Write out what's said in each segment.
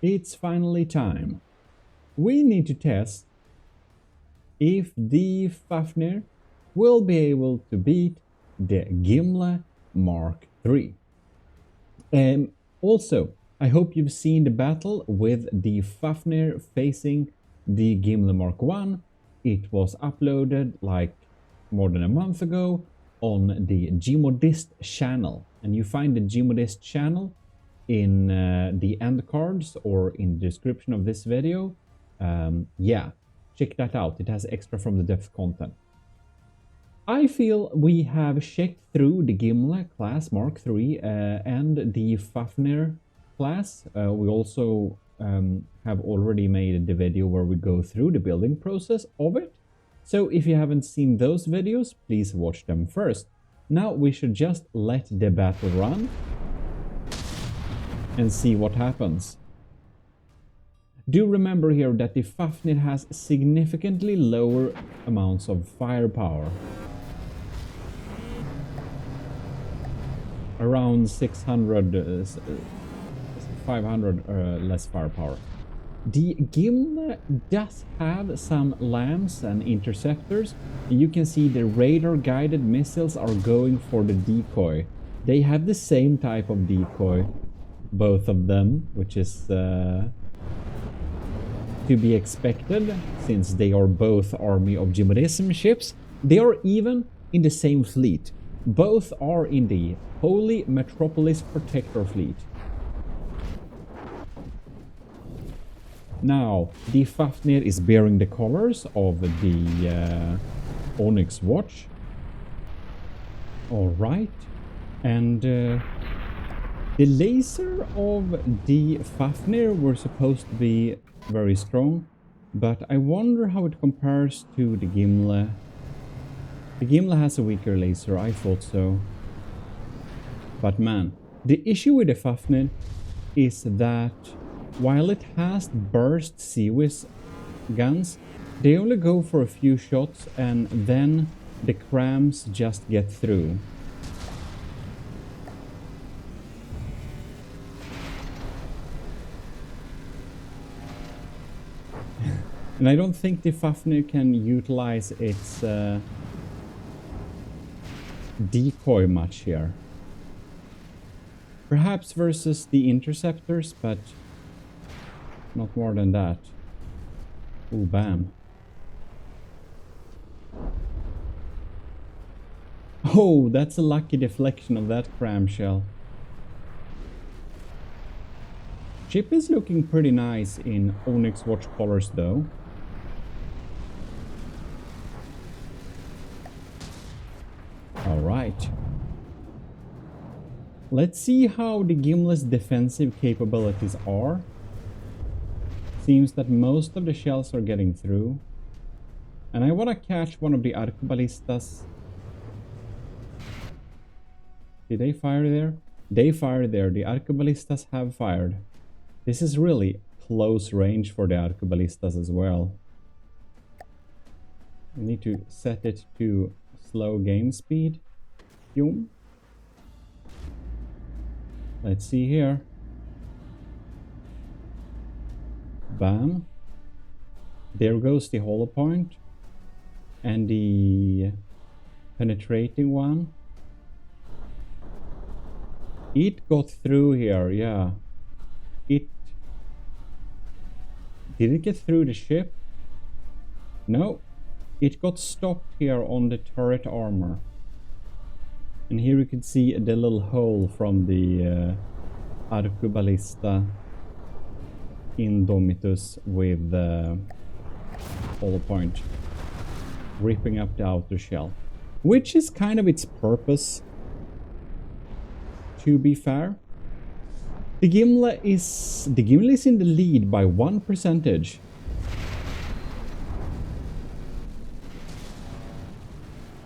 It's finally time. We need to test if the Fafnir will be able to beat the Gimle Mk3. Also, I hope you've seen the battle with the Fafnir facing the Gimle Mk1. It was uploaded like more than a month ago on the GMODISM channel, and you find the GMODISM channel in the end cards or in the description of this video. Yeah, check that out. It has extra from the depth content. I feel we have checked through the Gimle class Mark III and the Fafnir class. We also have already made the video where we go through the building process of it. So if you haven't seen those videos, please watch them first. Now we should just let the battle run and see what happens. Do remember here that the Fafnir has significantly lower amounts of firepower. Around 600, 500 less firepower. The Gimle does have some LAMs and interceptors. You can see the radar guided missiles are going for the decoy. They have the same type of decoy, both of them, which is to be expected since they are both army of GMODISM ships. They are even in the same fleet. Both are in the Holy Metropolis Protector fleet. Now, the Fafnir is bearing the colors of the Onyx Watch. Alright. And the laser of the Fafnir were supposed to be very strong, but I wonder how it compares to the Gimle. The Gimle has a weaker laser, I thought so. But man, the issue with the Fafnir is that while it has burst Seawiz guns, they only go for a few shots and then the crams just get through. And I don't think the Fafnir can utilize its decoy much here. Perhaps versus the interceptors, but not more than that. Ooh, bam. Oh, that's a lucky deflection of that cram shell. Ship is looking pretty nice in Onyx Watch colors though. Alright. Let's see how the Gimle's defensive capabilities are. Seems that most of the shells are getting through. And I want to catch one of the arqueballistas. Did they fire there? They fired there. The arqueballistas have fired. This is really close range for the arqueballistas as well. I need to set it to slow game speed. Yum. Let's see here. Bam. There goes the hollow point. And the penetrating one. It got through here, yeah. Did it get through the ship? No. It got stopped here on the turret armor. And here you can see the little hole from the arqueballista Indomitus with the hollow point, ripping up the outer shell, which is kind of its purpose, to be fair. The Gimle is in the lead by 1%.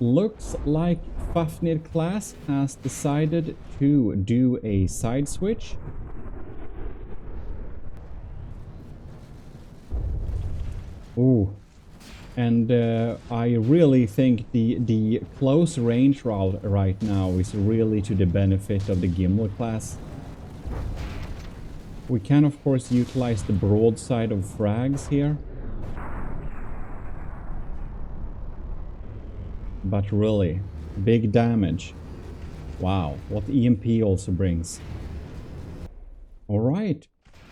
Looks like Fafnir class has decided to do a side switch. Ooh. And I really think the close range route right now is really to the benefit of the Gimle class. We can of course utilize the broadside of frags here. But really, big damage. Wow, what EMP also brings. Alright,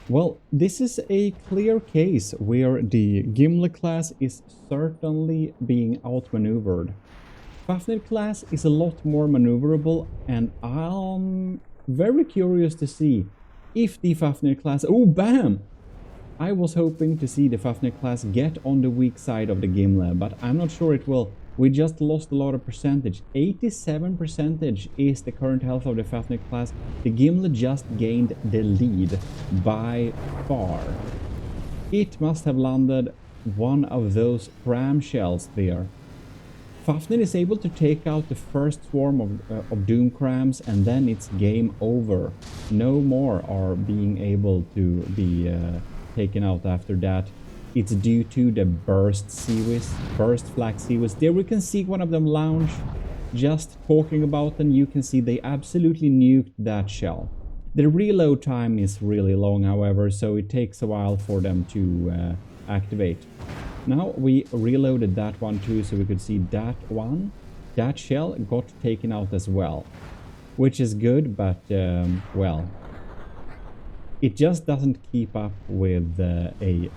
well, this is a clear case where the Gimle class is certainly being outmaneuvered. Fafnir class is a lot more maneuverable, and I'm very curious to see if the Fafnir class... Oh, bam! I was hoping to see the Fafnir class get on the weak side of the Gimle, but I'm not sure it will. We just lost a lot of percentage. 87% is the current health of the Fafnir class. The Gimle just gained the lead by far. It must have landed one of those cram shells there. Fafnir is able to take out the first swarm of doom crams, and then it's game over. No more are being able to be taken out after that. It's due to the burst flak seaweeds. There we can see one of them launch. Just talking about them, you can see they absolutely nuked that shell. The reload time is really long, however, so it takes a while for them to activate. Now we reloaded that one too, so we could see that one. That shell got taken out as well, which is good, but well, it just doesn't keep up with a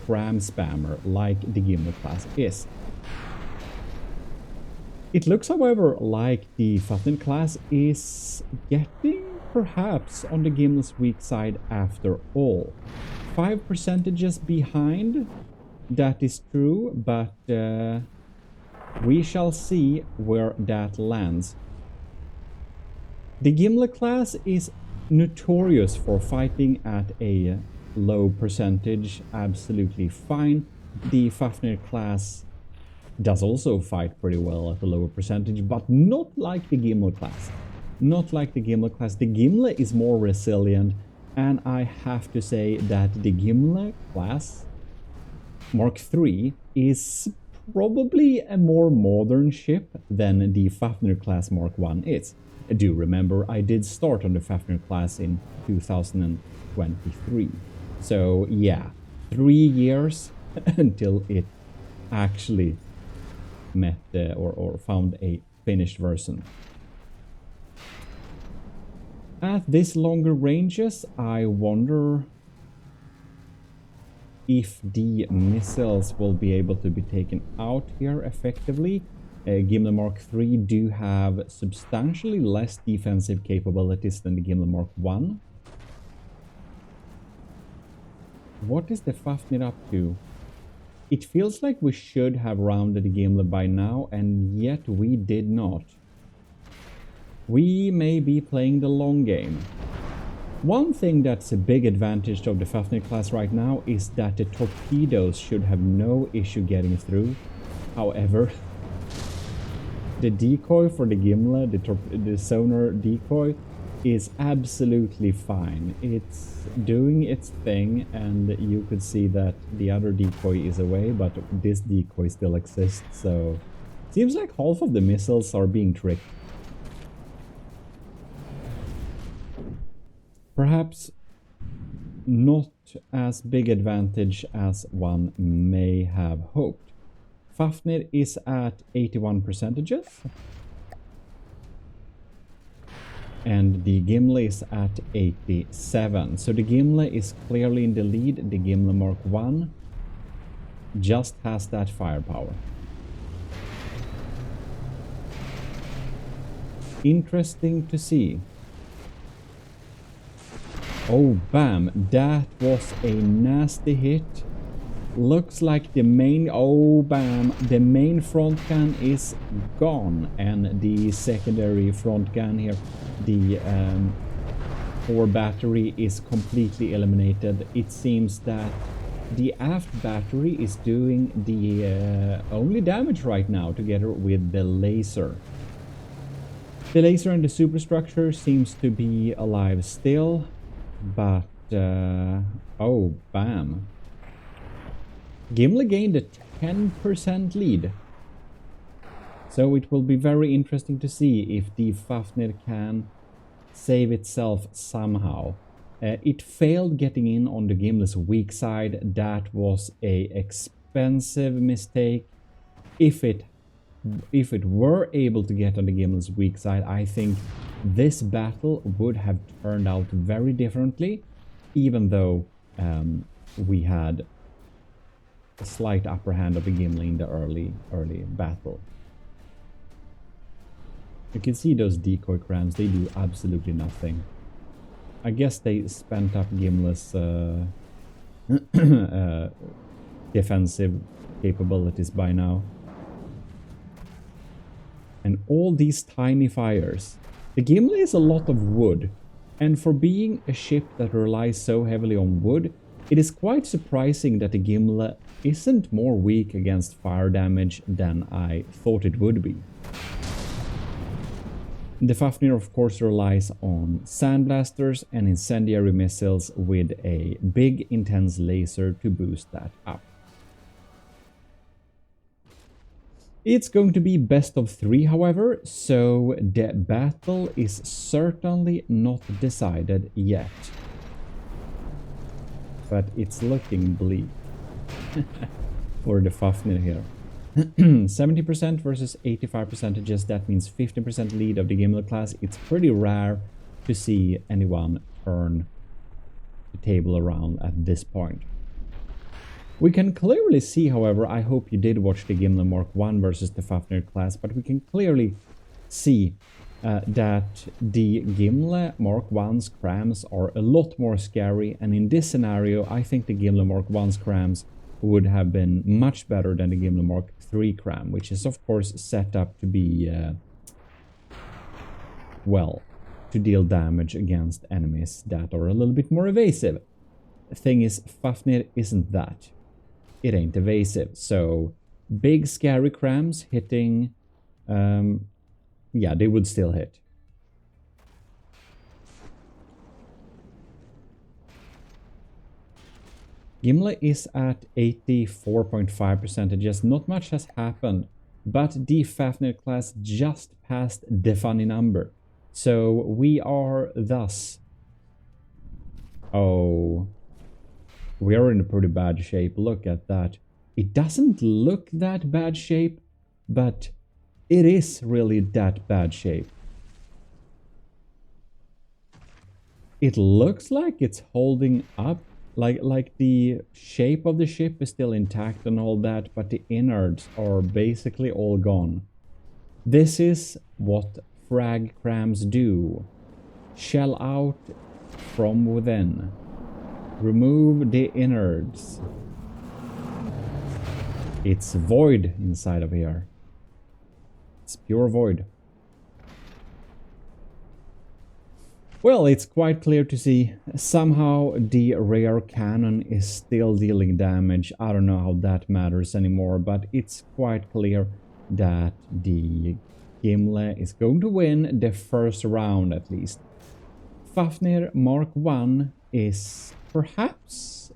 cram spammer like the Gimle class is. It looks, however, like the Fafnir class is getting perhaps on the Gimle's weak side after all. 5% behind, that is true, but we shall see where that lands. The Gimle class is notorious for fighting at a low percentage, absolutely fine. The Fafnir class does also fight pretty well at a lower percentage, but not like the Gimle class. Not like the Gimle class. The Gimle is more resilient, and I have to say that the Gimle class Mark 3 is probably a more modern ship than the Fafnir class Mark 1 is. Do remember, I did start on the Fafnir class in 2023. So yeah, 3 years until it actually met or found a finished version. At this longer ranges, I wonder if the missiles will be able to be taken out here effectively. Gimle Mark 3 do have substantially less defensive capabilities than the Gimle Mark 1. What is the Fafnir up to? It feels like we should have rounded the Gimle by now, and yet we did not. We may be playing the long game. One thing that's a big advantage of the Fafnir class right now is that the torpedoes should have no issue getting through. However, the decoy for the Gimle, the sonar decoy, is absolutely fine. It's doing its thing, and you could see that the other decoy is away, but this decoy still exists, so seems like half of the missiles are being tricked. Perhaps not as big advantage as one may have hoped. Fafnir is at 81%, and the Gimle is at 87. So the Gimle is clearly in the lead. The Gimle Mark 1 just has that firepower. Interesting to see. Oh, bam. That was a nasty hit. Looks like the main... Oh, bam. The main front gun is gone. And the secondary front gun here, the fore battery, is completely eliminated. It seems that the aft battery is doing the only damage right now, together with the laser. The laser and the superstructure seems to be alive still. But, oh, bam. Gimle gained a 10% lead. So it will be very interesting to see if the Fafnir can save itself somehow. It failed getting in on the Gimle's weak side. That was a expensive mistake. If it were able to get on the Gimle's weak side, I think this battle would have turned out very differently, even though we had a slight upper hand of the Gimle in the early battle. You can see those decoy crams, they do absolutely nothing. I guess they spent up Gimle's defensive capabilities by now. And all these tiny fires. The Gimle is a lot of wood, and for being a ship that relies so heavily on wood, it is quite surprising that the Gimle isn't more weak against fire damage than I thought it would be. The Fafnir of course relies on sandblasters and incendiary missiles with a big intense laser to boost that up. It's going to be best of 3, however, so the battle is certainly not decided yet. But it's looking bleak for the Fafnir here. 70% versus 85%, just that means 50% lead of the Gimle class. It's pretty rare to see anyone turn the table around at this point. We can clearly see, however, I hope you did watch the Gimle Mk3 versus the Fafnir class, but we can clearly see that the Gimle Mk3's crams are a lot more scary, and in this scenario I think the Gimle Mk3's crams would have been much better than the Gimle Mk3 cram, which is of course set up to be, well, to deal damage against enemies that are a little bit more evasive. The thing is, Fafnir isn't that. It ain't evasive, so big scary crams hitting, yeah, they would still hit. Gimle is at 84.5%, just not much has happened, but the Fafnir class just passed the funny number. So we are thus... Oh... We are in a pretty bad shape, look at that. It doesn't look that bad shape, but it is really that bad shape. It looks like it's holding up, like the shape of the ship is still intact and all that, but the innards are basically all gone. This is what frag crams do. Shell out from within. Remove the innards. It's void inside of here. It's pure void. Well, it's quite clear to see. Somehow the rear cannon is still dealing damage. I don't know how that matters anymore, but it's quite clear that the Gimle is going to win the first round at least. Fafnir Mk3 is perhaps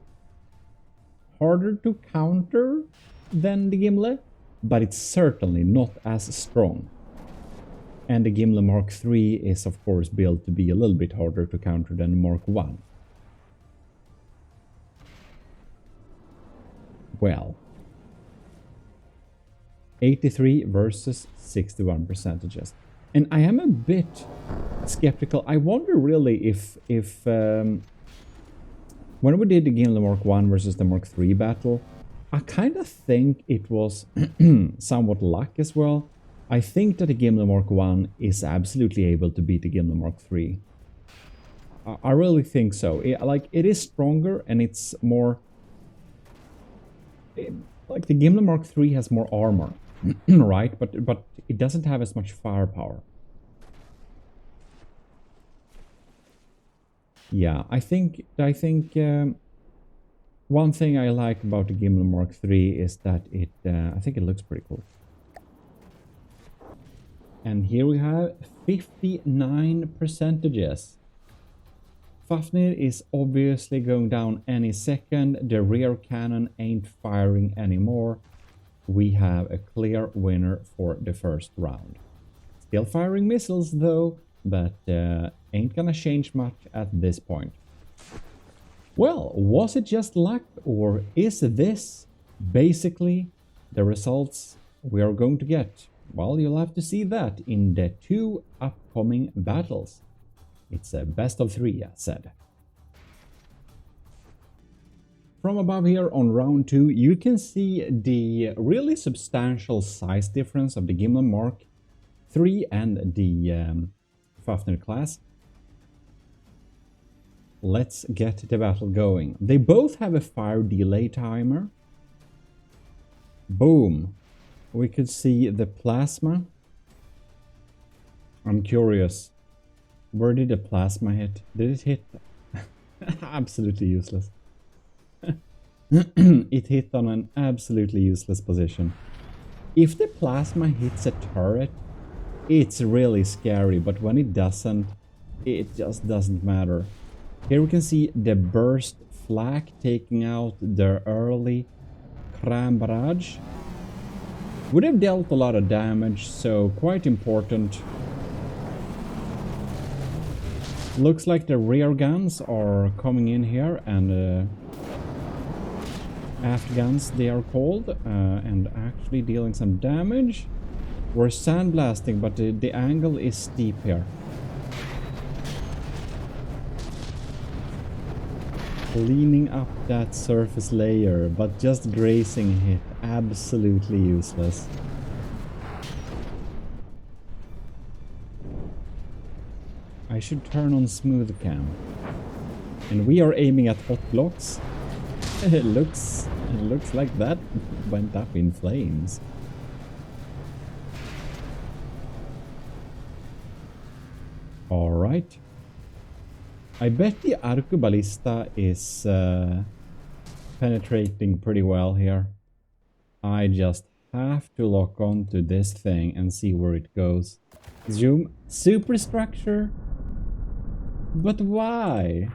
harder to counter than the Gimle, but it's certainly not as strong. And the Gimle Mk3 is of course built to be a little bit harder to counter than Mk3. Well, 83 versus 61%. And I am a bit skeptical. I wonder really if when we did the Gimle Mk3 versus the Mk3 battle, I kind of think it was somewhat luck as well. I think that the Gimle Mk3 is absolutely able to beat the Gimle Mk3. I really think so. It is stronger and it's more... like the Gimle Mk3 has more armor, right? But it doesn't have as much firepower. Yeah, I think one thing I like about the Gimle Mk3 is that it, I think it looks pretty cool. And here we have 59%. Fafnir is obviously going down any second. The rear cannon ain't firing anymore. We have a clear winner for the first round. Still firing missiles though, but ain't gonna change much at this point. Well, was it just luck, or is this basically the results we are going to get? Well, you'll have to see that in the 2 upcoming battles. It's a best of 3, I said. From above here on round 2, you can see the really substantial size difference of the Gimle Mk3 and the Fafner class. Let's get the battle going. They both have a fire delay timer. Boom. We could see the plasma. I'm curious. Where did the plasma hit? Did it hit? Absolutely useless. It hit on an absolutely useless position. If the plasma hits a turret, it's really scary, but when it doesn't, it just doesn't matter. Here we can see the burst flak taking out the early Kram barrage. Would have dealt a lot of damage, so quite important. Looks like the rear guns are coming in here, and aft guns they are called, and actually dealing some damage. We're sandblasting, but the angle is steep here. Cleaning up that surface layer, but just grazing hit. Absolutely useless. I should turn on smooth cam. And we are aiming at hot blocks. It looks like that went up in flames. All right. I bet the arquebalista is penetrating pretty well here. I just have to lock on to this thing and see where it goes. Zoom. Superstructure? But why?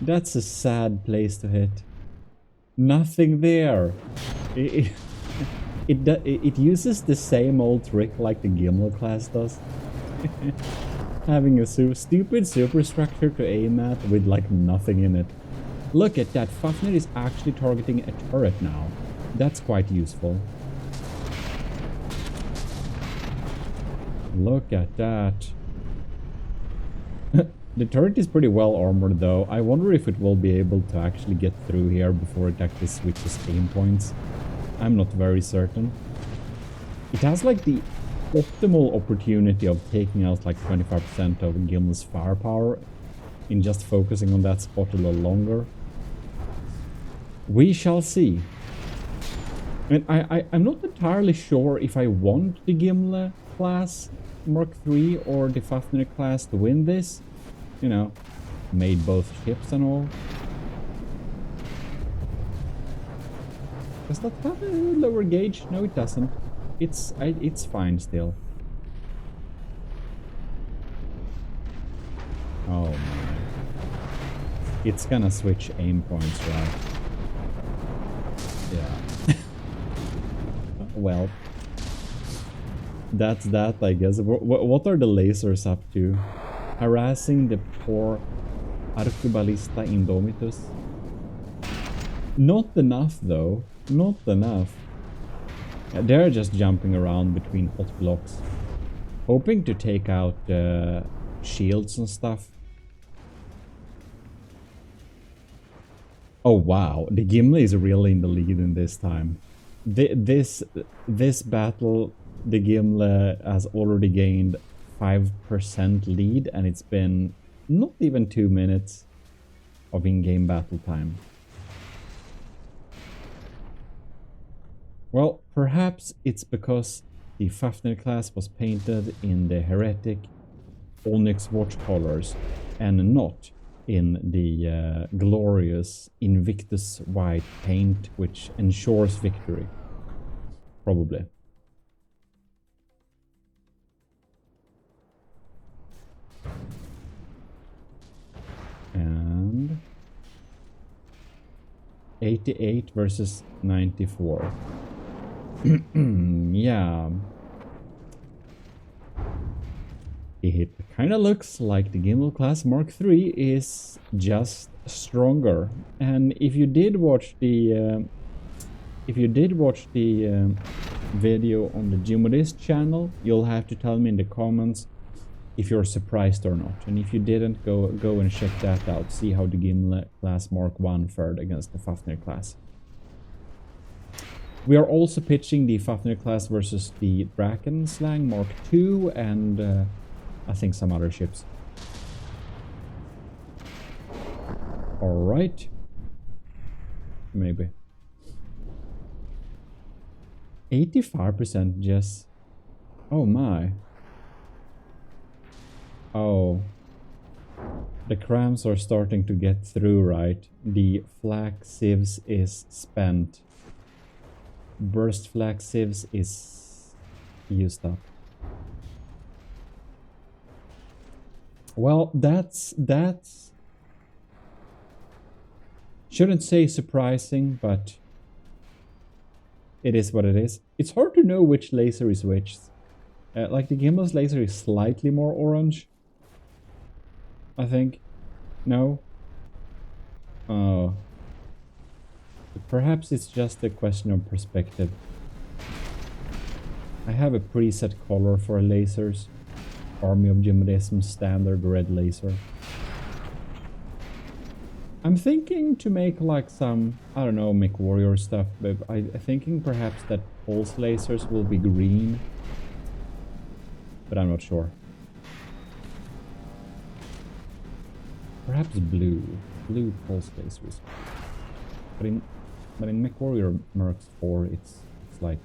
That's a sad place to hit. Nothing there. It uses the same old trick like the Gimle class does. Having a stupid superstructure to aim at with like nothing in it. Look at that, Fafnir is actually targeting a turret now. That's quite useful. Look at that. The turret is pretty well armored though. I wonder if it will be able to actually get through here before it actually switches aim points. I'm not very certain. It has like the optimal opportunity of taking out like 25% of Gimle's firepower in just focusing on that spot a little longer. We shall see. And I'm not entirely sure if I want the Gimle class Mk3 or the Fafner class to win this. You know, made both ships and all. Does that have a lower gauge? No, it doesn't. It's fine still. Oh my. It's gonna switch aim points, right? Yeah. Well. That's that, I guess. What are the lasers up to? Harassing the poor Arquebalista Indomitus? Not enough, though. Not enough. They're just jumping around between hot blocks. Hoping to take out shields and stuff. Oh wow, the Gimle is really in the lead in this time. This battle, the Gimle has already gained 5% lead, and it's been not even 2 minutes of in-game battle time. Well, perhaps it's because the Fafner class was painted in the heretic Onyx watch colors and not in the glorious Invictus white paint, which ensures victory. Probably. And 88 versus 94. Yeah. It kind of looks like the Gimle class Mk3 is just stronger. And if you did watch the video on the GMODISM channel, you'll have to tell me in the comments if you're surprised or not. And if you didn't, go and check that out. See how the Gimle class Mark 1 fared against the Fafnir class. We are also pitching the Fafnir class versus the Draken Slang Mark 2 and I think some other ships. Alright. Maybe. 85% just... Oh my. Oh. The crams are starting to get through, right? The flak sieves is spent. Burst flak sieves is used up. Well, that's shouldn't say surprising, but it is what it is. It's hard to know which laser is which. Like the Gimle's laser is slightly more orange, I think. No? Oh. Perhaps it's just a question of perspective. I have a preset color for lasers. Army of GMODISM standard red laser. I'm thinking to make like some, I don't know, MechWarrior stuff, but I'm thinking perhaps that pulse lasers will be green. But I'm not sure. Perhaps blue. Blue pulse lasers. But in MechWarrior Mercs 4 it's like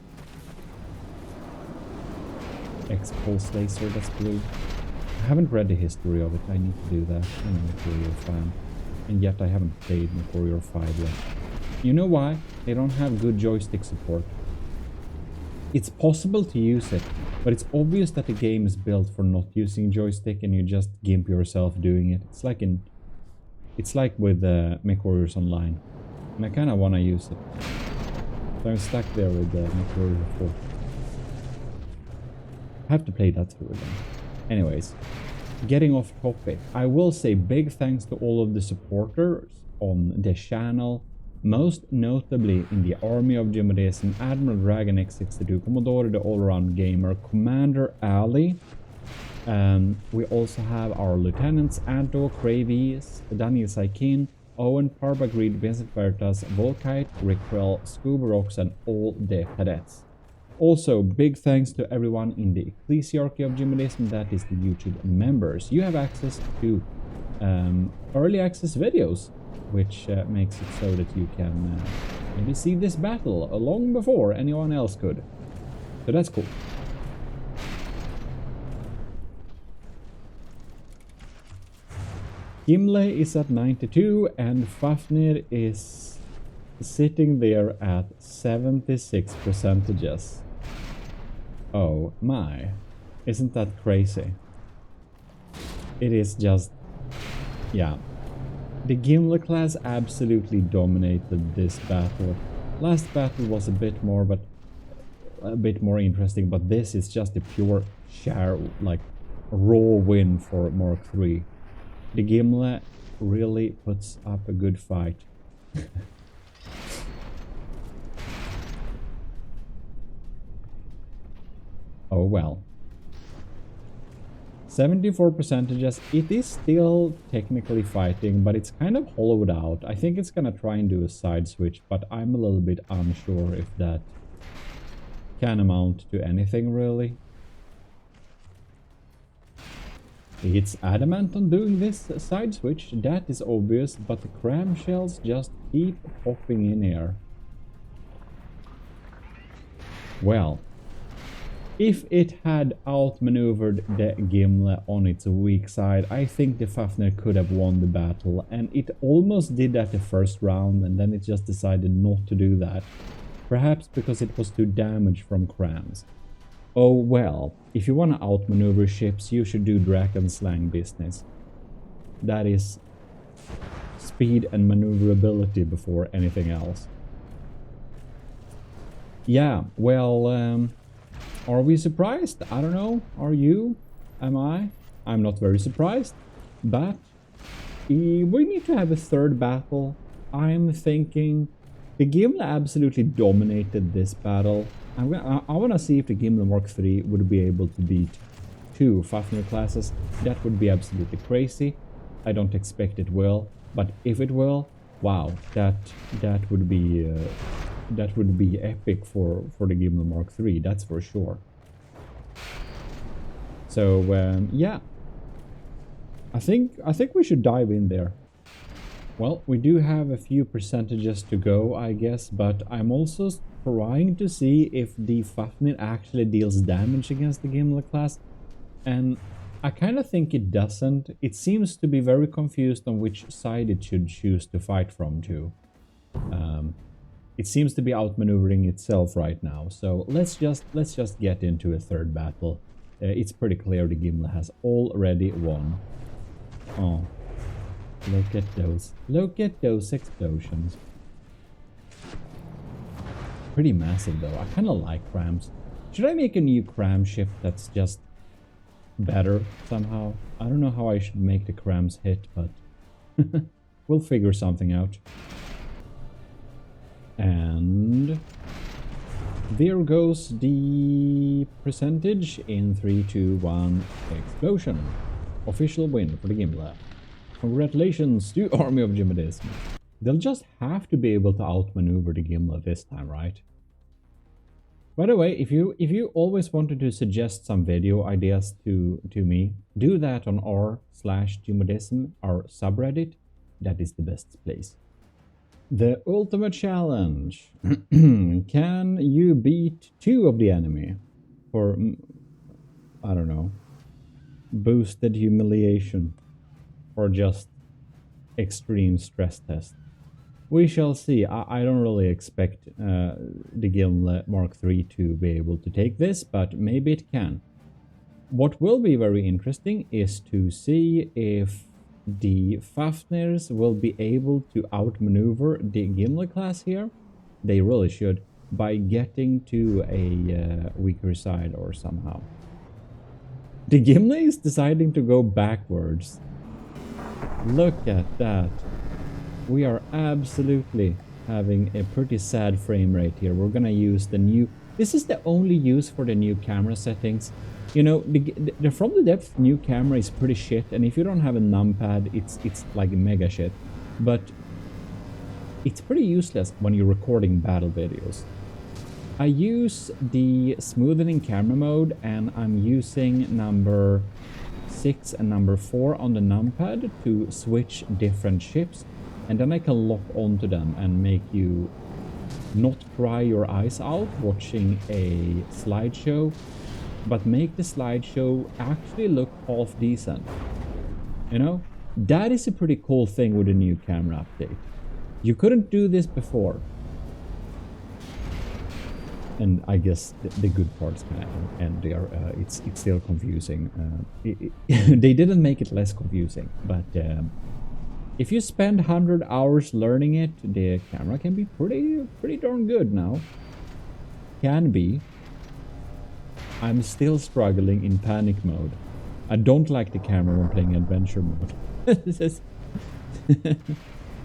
X-pulse laser that's blue. I haven't read the history of it, I need to do that. I'm a MechWarrior fan. And yet I haven't played MechWarrior 5 yet. You know why? They don't have good joystick support. It's possible to use it, but it's obvious that the game is built for not using joystick and you just gimp yourself doing it. It's like with MechWarriors Online. And I kinda wanna use it. So I'm stuck there with MechWarrior 4. I have to play that through again. Anyways. Getting off topic, I will say big thanks to all of the supporters on the channel, most notably in the Army of GMODISM, Admiral Dragon X62, Commodore the All-Around Gamer, Commander Ali. We also have our Lieutenants Anto, Kravies, Daniel Saikin, Owen, Parbagreed, Vincent Veritas, Volkite, Rickrell, Scooberox, and all the cadets. Also, big thanks to everyone in the Ecclesiarchy of GMODISM, that is the YouTube members. You have access to early access videos, which makes it so that you can maybe see this battle long before anyone else could. So that's cool. Gimle is at 92 and Fafnir is sitting there at 76%. Oh my, isn't that crazy? It is just, yeah. The Gimle class absolutely dominated this battle. Last battle was a bit more interesting, but this is just a pure share, like raw win for Mark 3. The Gimle really puts up a good fight. Oh well. 74%, it is still technically fighting, but it's kind of hollowed out. I think it's gonna try and do a side switch, but I'm a little bit unsure if that can amount to anything really. It's adamant on doing this side switch, that is obvious, but the cram shells just keep popping in here. Well. If it had outmaneuvered the Gimle on its weak side, I think the Fafner could have won the battle, and it almost did that the first round, and then it just decided not to do that. Perhaps because it was too damaged from crams. Oh well, if you want to outmaneuver ships, you should do Draken Slang business. That is speed and maneuverability before anything else. Yeah, well... are we surprised? I don't know. Are you? Am I? I'm not very surprised. But We need to have a third battle. I'm thinking the Gimle absolutely dominated this battle. I want to see if the Gimle Mk3 would be able to beat 2 Fafnir classes. That would be absolutely crazy. I don't expect it will, but if it will, wow, that would be epic for the Gimle Mk3. That's for sure. So yeah, I think we should dive in there. Well, we do have a few percentages to go, I guess, but I'm also trying to see if the Fafnir actually deals damage against the Gimle class, and I kind of think it doesn't. It seems to be very confused on which side it should choose to fight from too. It seems to be outmaneuvering itself right now, so let's just get into a third battle. It's pretty clear the Gimle has already won. Oh. Look at those explosions. Pretty massive though. I kind of like crams. Should I make a new cram ship that's just better somehow? I don't know how I should make the crams hit, but we'll figure something out. And there goes the percentage in 3, 2, 1, explosion. Official win for the Gimle. Congratulations to Army of GMODISM. They'll just have to be able to outmaneuver the Gimle this time, right? By the way, if you always wanted to suggest some video ideas to me, do that on r/GMODISM, our subreddit. That is the best place. The ultimate challenge. Can you beat 2 of the enemy? For, I don't know, boosted humiliation. Or just extreme stress test. We shall see. I don't really expect the Gimle Mk3 to be able to take this, but maybe it can. What will be very interesting is to see if the Fafnirs will be able to outmaneuver the Gimle class here. They really should, by getting to a weaker side or somehow. The Gimle is deciding to go backwards. Look at that. We are absolutely having a pretty sad frame rate here. We're gonna use the new... This is the only use for the new camera settings. You know, the from the depth new camera is pretty shit, and if you don't have a numpad, it's like mega shit. But it's pretty useless when you're recording battle videos. I use the smoothing camera mode, and I'm using number 6 and number 4 on the numpad to switch different ships, and then I can lock onto them and make you not cry your eyes out watching a slideshow, but make the slideshow actually look half decent. You know, that is a pretty cool thing with the new camera update. You couldn't do this before. And I guess the good parts kind of end there. It's still confusing. They didn't make it less confusing, but if you spend 100 hours learning it, the camera can be pretty darn good now. Can be. I'm still struggling in panic mode. I don't like the camera when playing adventure mode.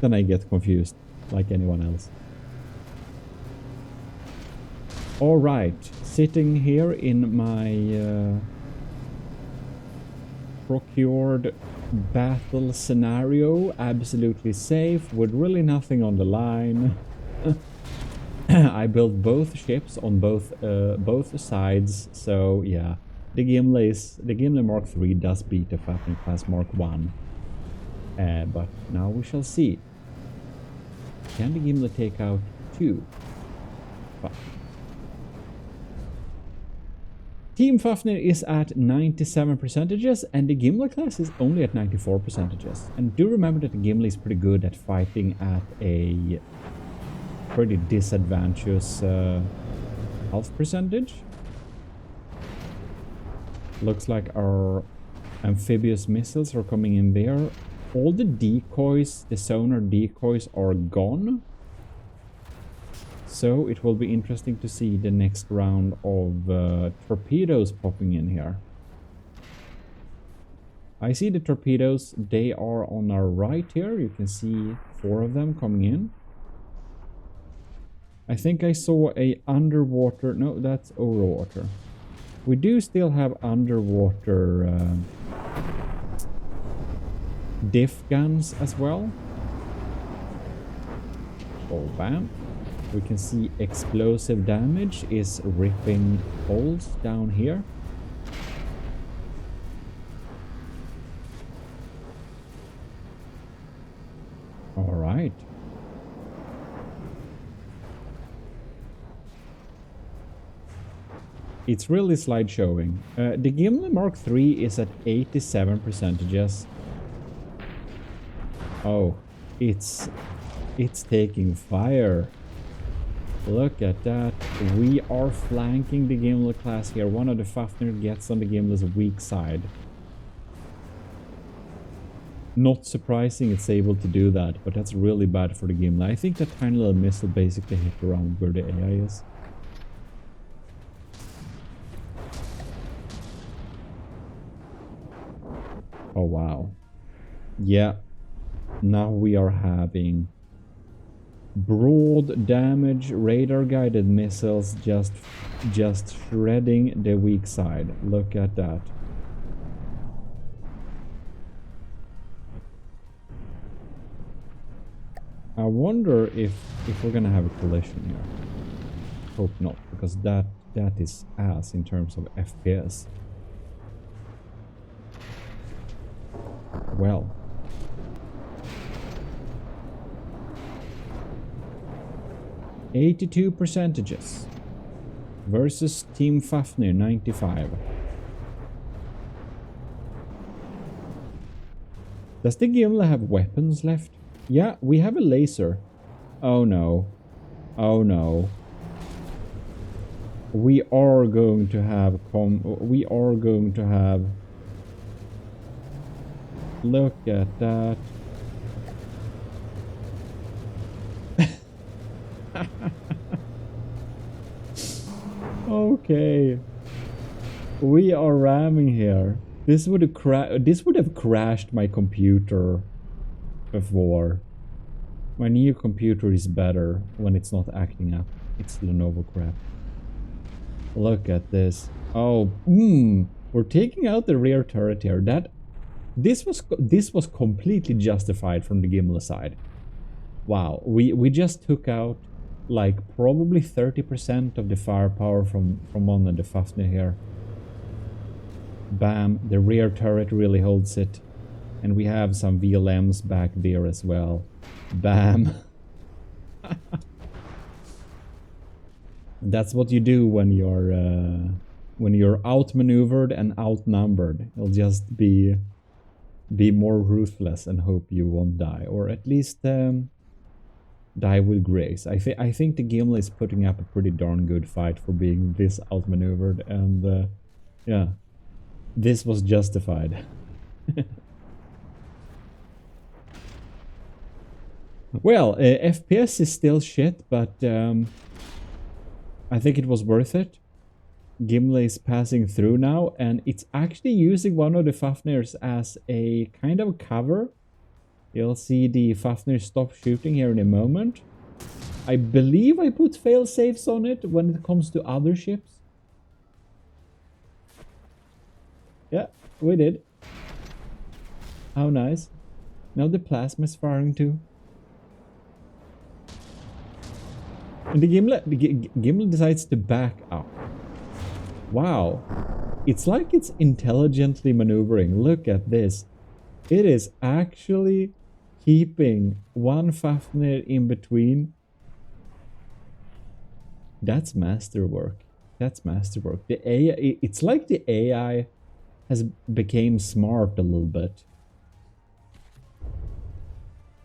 Then I get confused, like anyone else. Alright, sitting here in my procured battle scenario, absolutely safe, with really nothing on the line. I built both ships on both sides, so yeah, the Gimle Mk3 does beat the Fafnir class Mark 1. But now we shall see. Can the Gimle take out 2? Team Fafnir is at 97 percentages, and the Gimle class is only at 94 percentages. And do remember that the Gimle is pretty good at fighting at a pretty disadvantageous health percentage. Looks like our amphibious missiles are coming in there. All the decoys, the sonar decoys, are gone. So it will be interesting to see the next round of torpedoes popping in here. I see the torpedoes. They are on our right here. You can see 4 of them coming in. I think I saw a underwater... No, that's overwater. We do still have underwater diff guns as well. Oh, bam. We can see explosive damage is ripping holes down here. All right. It's really slideshowing. The Gimle Mk3 is at 87%. Oh, it's taking fire. Look at that. We are flanking the Gimle class here. One of the Fafner gets on the Gimle's weak side. Not surprising it's able to do that, but that's really bad for the Gimle. I think that tiny little missile basically hit around where the AI is. Oh wow. Yeah. Now we are having broad damage radar guided missiles just shredding the weak side. Look at that. I wonder if we're gonna have a collision here. Hope not, because that is ass in terms of FPS. Well. %82 versus Team Fafnir 95. Does the Gimle have weapons left? Yeah, we have a laser. Oh no. Oh no. We are going to have look at that. Okay. We are ramming here. This would have crashed my computer before. My new computer is better when it's not acting up. It's Lenovo crap. Look at this. Oh, we're taking out the rear turret here. This was completely justified from the Gimle side. Wow, we just took out like probably 30% of the firepower from one of the Fafnir here. Bam, the rear turret really holds it. And we have some VLMs back there as well. Bam. That's what you do when you're outmaneuvered and outnumbered. You'll just be more ruthless and hope you won't die, or at least die with grace. I think the Gimle is putting up a pretty darn good fight for being this outmaneuvered, and yeah, this was justified. Well, FPS is still shit, but I think it was worth it. Gimle is passing through now, and it's actually using one of the Fafnirs as a kind of cover. You'll see the Fafnir stop shooting here in a moment. I believe I put fail-safes on it when it comes to other ships. Yeah, we did. How nice. Now the plasma is firing too. And the Gimle decides to back up. Wow. It's like it's intelligently maneuvering. Look at this. It is actually keeping one Fafnir in between. That's masterwork. That's masterwork. The AI, it's like the AI has became smart a little bit.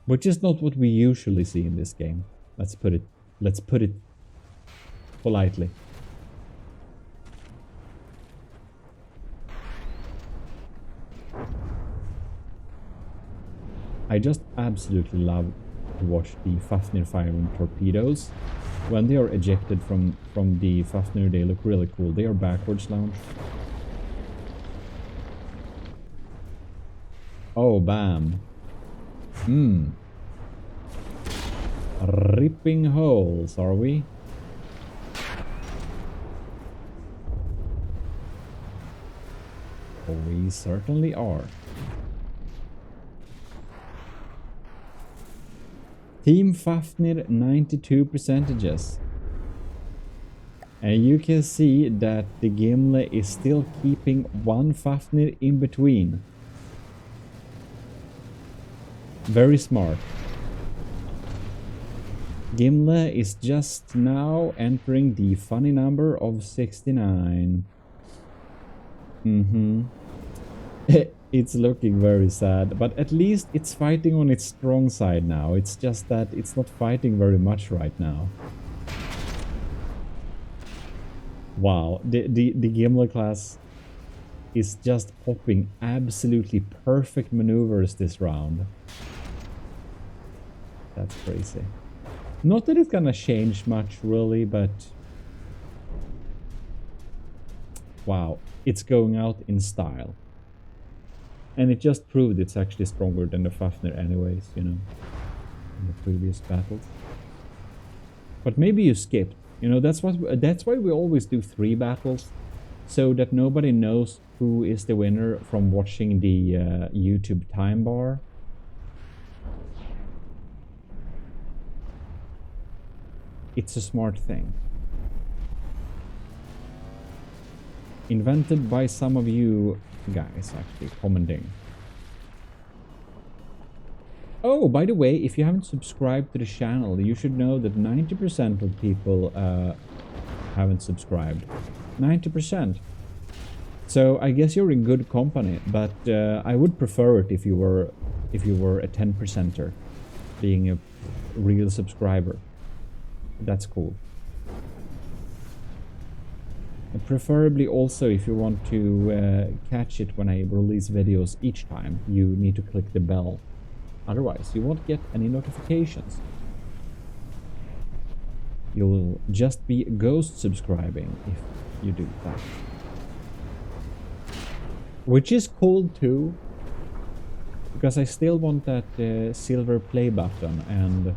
Which is not what we usually see in this game. Let's put it politely. I just absolutely love to watch the Fafnir firing torpedoes. When they are ejected from the Fafnir, they look really cool. They are backwards launched. Oh, bam. Ripping holes, are we? Oh, we certainly are. Team Fafnir 92%. And you can see that the Gimle is still keeping one Fafnir in between. Very smart. Gimle is just now entering the funny number of 69. It's looking very sad, but at least it's fighting on its strong side now. It's just that it's not fighting very much right now. Wow, the Gimle class is just popping absolutely perfect maneuvers this round. That's crazy. Not that it's gonna change much really, but wow, it's going out in style. And it just proved it's actually stronger than the Fafner anyways, you know, in the previous battles. But maybe you skipped. You know, that's why we always do 3 battles, so that nobody knows who is the winner from watching the YouTube time bar. It's a smart thing. Invented by some of you guys, actually, commenting. Oh, by the way, if you haven't subscribed to the channel, you should know that 90% of people haven't subscribed. 90%. So I guess you're in good company, but I would prefer it if you were a 10%er, being a real subscriber. That's cool. And preferably also, if you want to catch it when I release videos each time, you need to click the bell. Otherwise, you won't get any notifications. You'll just be ghost subscribing if you do that. Which is cool too, because I still want that silver play button, and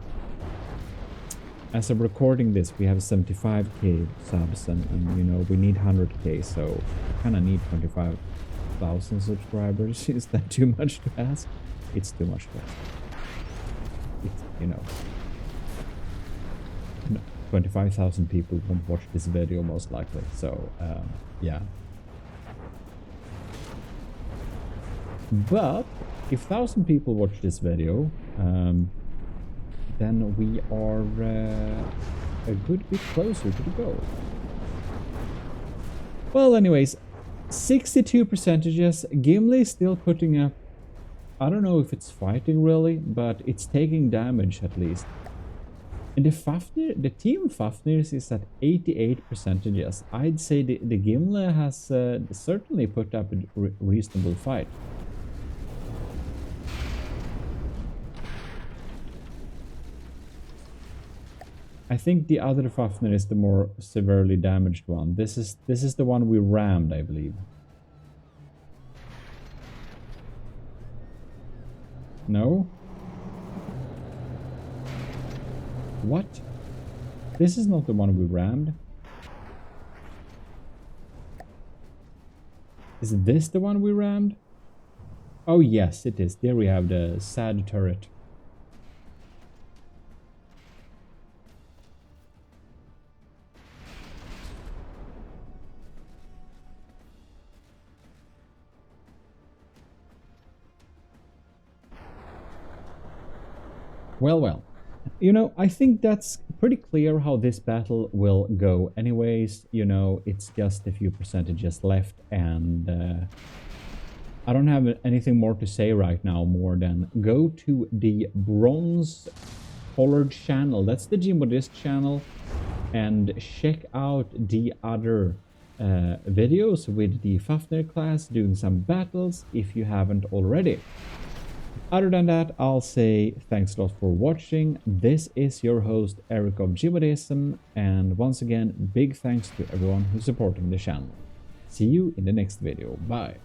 as I'm recording this, we have 75k subs, and you know, we need 100k, so I kind of need 25,000 subscribers. Is that too much to ask? It's too much to ask. It's, you know, 25,000 people won't watch this video most likely, so yeah. But if 1,000 people watch this video, then we are a good bit closer to the goal. Well, anyways, 62%. Gimle is still putting up. I don't know if it's fighting really, but it's taking damage at least. And the Fafnir, the team Fafnirs is at 88%. I'd say the Gimle has certainly put up a reasonable fight. I think the other Fafner is the more severely damaged one. This is the one we rammed, I believe. No? What? This is not the one we rammed. Is this the one we rammed? Oh yes, it is. There we have the sad turret. Well, you know, I think that's pretty clear how this battle will go anyways. You know, it's just a few percentages left, and I don't have anything more to say right now more than go to the bronze colored channel. That's the GMODISM channel, and check out the other videos with the Fafner class doing some battles if you haven't already. Other than that, I'll say thanks a lot for watching. This is your host, Eric of GMODISM, and once again, big thanks to everyone who's supporting the channel. See you in the next video. Bye.